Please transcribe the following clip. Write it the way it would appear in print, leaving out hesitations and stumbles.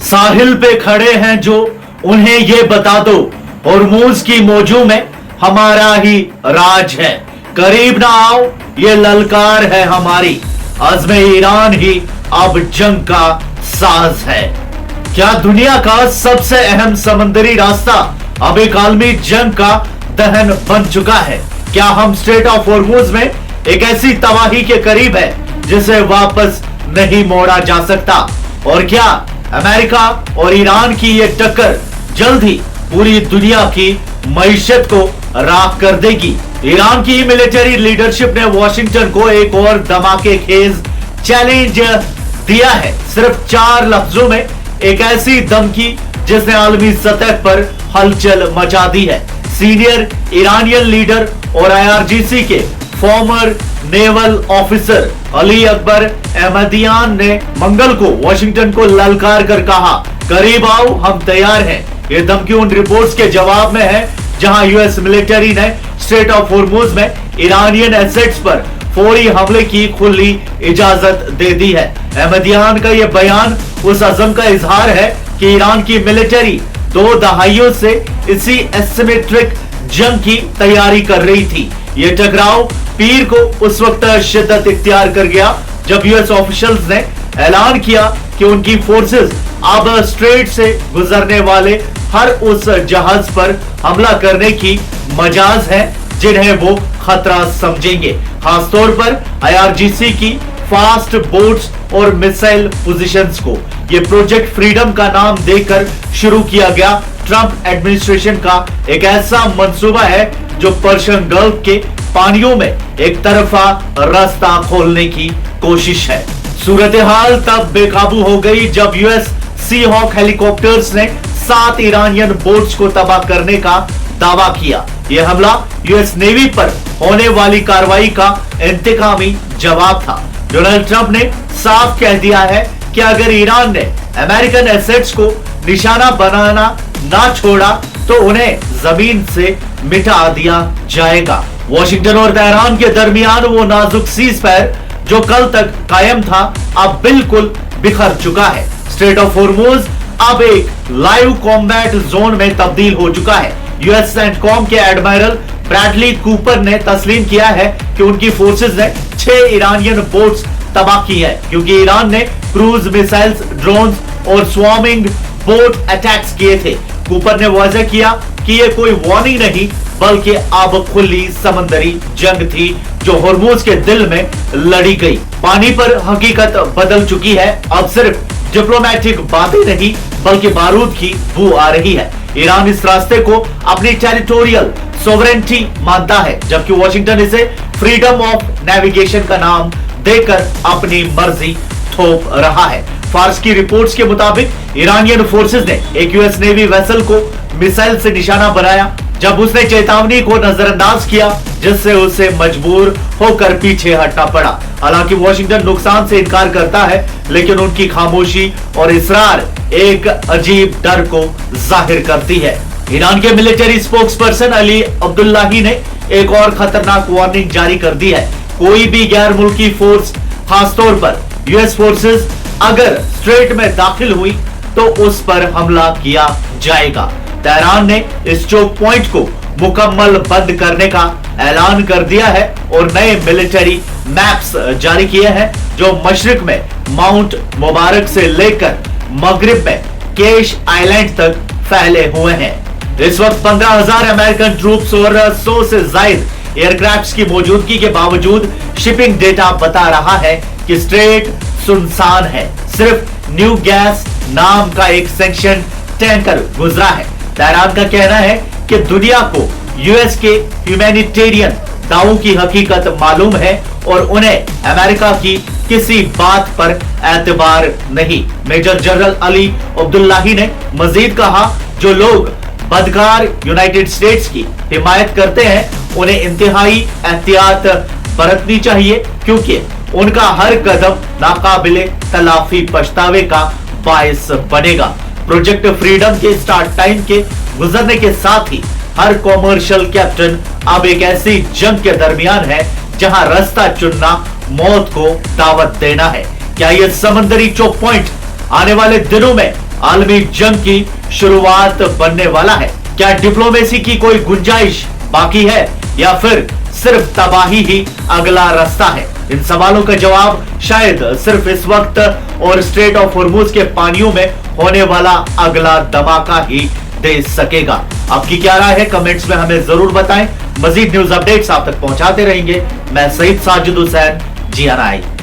साहिल पे खड़े हैं जो, उन्हें ये बता दो होर्मुज की मौजू में हमारा ही राज है। करीब ना आओ, ये ललकार है हमारी। अज़्म ईरान ही अब जंग का साज है। क्या दुनिया का सबसे अहम समंदरी रास्ता अब एक आलमी जंग का दहन बन चुका है? क्या हम स्ट्रेट ऑफ होर्मुज में एक ऐसी तबाही के करीब है जिसे वापस नहीं मोड़ा जा सकता? और क्या अमेरिका और ईरान की ये टक्कर जल्द ही पूरी दुनिया की मईशत को राख कर देगी? ईरान की मिलिट्री लीडरशिप ने वॉशिंगटन को एक और धमाकेखेज चैलेंज दिया है। सिर्फ 4 लफ्जों में एक ऐसी धमकी जिसने आलमी सतह पर हलचल मचा दी है। सीनियर ईरानियन लीडर और आईआरजीसी के former naval officer Ali Akbar Ahmadian ने मंगल को वॉशिंगटन को ललकार कर कहा, करीब आओ, हम तैयार हैं। ये धमकी उन रिपोर्ट्स के जवाब में है जहां यूएस मिलिट्री ने स्ट्रेट ऑफ होर्मुज में ईरानियन एसेट्स पर फौरी हमले की खुली इजाजत दे दी है। अहमदियान का यह बयान उस अज़म का इजहार है कि ईरान की मिलिट्री 2 दहाइयों से इसी एसिमेट्रिक जंग की तैयारी कर रही थी। यह टकराव पीर को उस वक्त शिद्दत इख्तियार कर गया जब यूएस ऑफिशियल्स ने ऐलान किया कि उनकी फोर्सेस अब स्ट्रेट से गुजरने वाले हर उस जहाज पर हमला करने की मजाज है जिन्हें वो खतरा समझेंगे। खासतौर पर आईआरजीसी की फास्ट बोट्स और मिसाइल पोजीशंस को। ये प्रोजेक्ट फ्रीडम का नाम देकर शुरू किया गया ट्रंप एडमिनिस्ट्रेशन का एक ऐसा मंसूबा है जो पर्शियन गल्फ के पानियों में एक तरफा रास्ता खोलने की कोशिश है। सूरत हाल तब बेकाबू हो गई जब यूएस सी हॉक हेलीकॉप्टर्स ने 7 ईरानियन बोट्स को तबाह करने का दावा किया। यह हमला यूएस नेवी पर होने वाली कार्रवाई का इंतकामी जवाब था। डोनाल्ड ट्रंप ने साफ कह दिया है कि अगर ईरान ने अमेरिकन एसेट्स को निशाना बनाना ना छोड़ा तो उन्हें जमीन से मिटा दिया जाएगा। वॉशिंगटन और तेहरान के दरमियान वो नाजुक सीज फायर जो कल तक कायम था अब बिल्कुल बिखर चुका है। स्ट्रेट ऑफ होर्मुज अब एक लाइव कॉम्बैट जोन में तब्दील हो चुका है। यूएस सेंटकॉम के एडमिरल ब्रैडली कूपर ने तस्लीम किया है कि उनकी फोर्सेस ने 6 ईरानियन बोट्स तबाह की है क्योंकि ईरान ने क्रूज मिसाइल्स, ड्रोन्स और स्वार्मिंग बोट अटैक्स किए थे। कूपर ने वाज़ेह किया कि ये कोई वार्निंग नहीं बल्कि अब खुली समंदरी जंग थी जो होर्मुज के दिल में लड़ी गई। पानी पर हकीकत बदल चुकी है। अब सिर्फ डिप्लोमेटिक बातें नहीं बल्कि बारूद की बू आ रही है। ईरान इस रास्ते को अपनी टेरिटोरियल सोवरेनिटी मानता है जबकि वॉशिंगटन इसे फ्रीडम ऑफ नेविगेशन का नाम देकर अपनी मर्जी थोप रहा है। फार्स की रिपोर्ट्स के मुताबिक ईरानियन फोर्सेस ने एक यूएस नेवी वेसल को मिसाइल से निशाना बनाया जब उसने चेतावनी को नजरअंदाज किया जिससे उसे मजबूर होकर पीछे हटना पड़ा। हालांकि वॉशिंगटन नुकसान से इनकार करता है लेकिन उनकी खामोशी और इसरार एक अजीब डर को जाहिर करती है। ईरान के military spokesperson Ali Abdollahi ने एक और खतरनाक वार्निंग जारी कर दी है। कोई भी गैर मुल्की फोर्स, खासतौर पर यूएस फोर्सेस अगर स्ट्रेट में दाखिल हुई तो उस पर हमला किया जाएगा। तेहरान ने इस चोक पॉइंट को मुकम्मल बंद करने का ऐलान कर दिया है और नए मिलिट्री मैप्स जारी किए हैं जो मशरिक में माउंट मुबारक से लेकर मगरिब में केश आइलैंड तक फैले हुए हैं। इस वक्त 15,000 अमेरिकन ट्रूप्स और 100 से ज्यादा एयरक्राफ्ट्स की मौजूदगी के बावजूद शिपिंग डेटा बता रहा है कि स्ट्रेट सुनसान है। सिर्फ न्यू गैस नाम का एक सैंक्शन टैंकर गुजरा है। तेहरान का कहना है कि दुनिया को यूएस के ह्यूमैनिटेरियन दावों की हकीकत मालूम है और उन्हें अमेरिका की किसी बात पर एतबार नहीं। मेजर जनरल अली अब्दुल्लाही ने मजीद कहा, जो लोग बदकार यूनाइटेड स्टेट्स की हिमायत करते हैं उन्हें इंतहाई एहतियात बरतनी चाहिए क्योंकि उनका हर कदम नाकाबिले तलाफी पछतावे का बायस बनेगा। प्रोजेक्ट फ्रीडम के स्टार्ट टाइम के गुजरने के साथ ही हर कॉमर्शियल कैप्टन अब एक ऐसी जंग के दरमियान है जहां रास्ता चुनना मौत को दावत देना है। क्या यह समंदरी चौक पॉइंट आने वाले दिनों में आलमी जंग की शुरुआत बनने वाला है? क्या डिप्लोमेसी की कोई गुंजाइश बाकी है या फिर सिर्फ तबाही ही अगला रास्ता है? इन सवालों का जवाब शायद सिर्फ इस वक्त और स्ट्रेट ऑफ हॉर्मूज के पानियों में होने वाला अगला धमाका ही दे सकेगा। आपकी क्या राय है कमेंट्स में हमें जरूर बताएं। मजीद न्यूज अपडेट्स आप तक पहुंचाते रहेंगे। मैं सईद साजिद हुसैन, GNI।